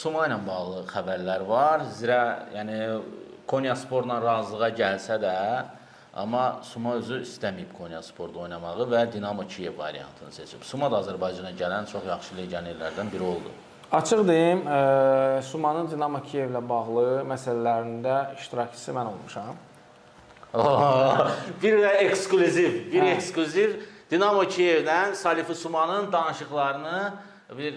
Suma ilə bağlı xəbərlər var. Zira yəni Konyasporla razılığa gəlsə də, amma Suma özü istəməyib Konyasporda oynamağı və Dinamo Kiyev variantını seçib. Suma da Azərbaycana gələn çox yaxşı legionerlərdən biri oldu. Açıq deyim, Sumanın Dinamo Kiyevlə bağlı məsələlərində iştirakçısı mən olmuşam. Bir də eksklüziv, Dinamo Kiyevdən Salifi Sumanın danışıqlarını bir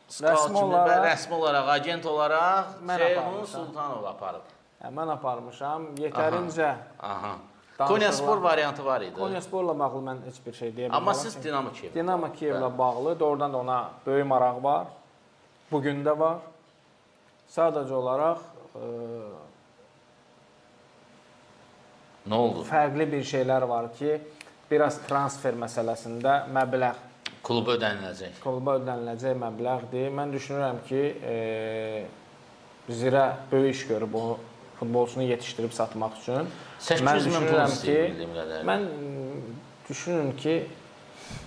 rəsmi olaraq, agent olaraq Ceyhun Sultanov aparıb. Mən aparmışam. Yetərincə Konyaspor variantı var idi. Konyasporla bağlı mən heç bir şey deyə bilmirəm. Amma siz Dinamo Kiyev. Dinamo Kiyevlə bağlı doğrudan da ona böyük maraq var. Bugün də var. Sadəcə olaraq nə oldu? Fərqli bir şeylər var ki, biraz transfer məsələsində məbləğ kluba ödəniləcək. Kluba ödəniləcək məbləğdir. Mən düşünürəm ki, Zirə böyük iş görüb o futbolçunu yetişdirib satmaq üçün. 800 min pul istəyir bildiyim qədərilə. Mən düşünürüm ki,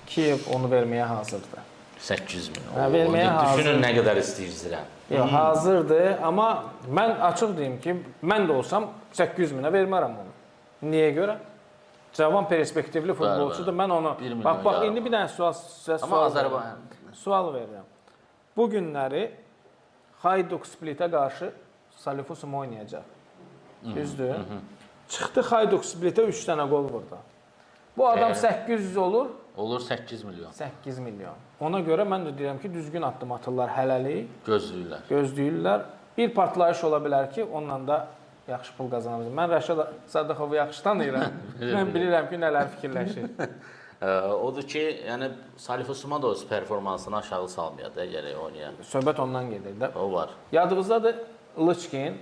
Kiyev onu verməyə hazırdır. 800 min. Verməyə hazırdır. Düşünün nə qədər istəyir Zirə. Yox, hazırdır, amma mən açıq deyim ki, mən də olsam 800 minə vermərəm onu. Niyə görə? Cavan perspektivli futbolçudur. Mən onu bax indi bir dənə sual verirəm. Bu günləri Hayduk Splitə qarşı Salifu Suma oynayacaq. Düzdür? Çıxdı Hayduk Splitə 3 dənə qol vurdu. Bu adam 800 olur. Olur 8 milyon. 8 milyon. Ona görə mən də deyirəm ki, düzgün addım atırlar hələlik. Gözləyirlər. Bir partlayış ola bilər ki, onunla da yaxşı pul qazanırız. Mən Rəşad Sadıxovu yaxşı tanıyıram. Mən bilirəm ki, nələr fikirləşir. Odur ki, yəni Salifu Suma da öz performansını aşağı salmıyor da gərək oynayır. Söhbət ondan gedir də. O var. Yadınızdadır Lıçkin,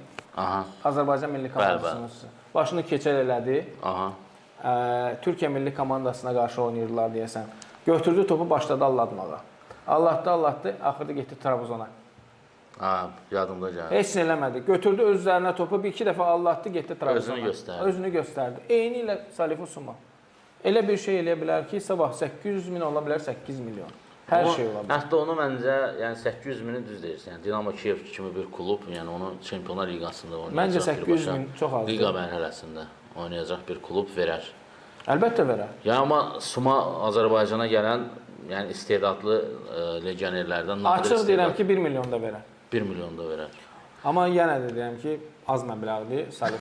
Azərbaycan milli komandasının başını keçər elədi. Türkiyə milli komandasına qarşı oynayırdılar deyəsən. Götürdü topu, başladı allatmağa. Allatdı, axırda getdi Trabzona. Yadımda gəlir. Heç nə eləmədi. Götürdü özlərinə topu, bir-iki dəfə allatdı, getdi Trabzona. Özünü göstərdi. Eyni ilə Salifu Suma. Elə bir şey eləyə bilər ki, sabah 800 min ola bilər, 8 milyon. Hər şey ola bilər. Hətta onu məncə, yəni 800 mini düz deyirsən. Yəni Dinamo Kiyev kimi bir klub, yəni onu Çempionlar Liqasında oynayacaq. Məncə 800 min çox azdır. Liqa mərhələsində oynayacaq bir klub verər. Əlbəttə verər. Yəni amma Suma Azərbaycana gələn, yəni istedadlı legionerlərdən nadir. Açıq deyirəm ki, 1 milyon da verər. 1 milyon da verər. Amma yenə də deyirəm ki, az məbləğdir.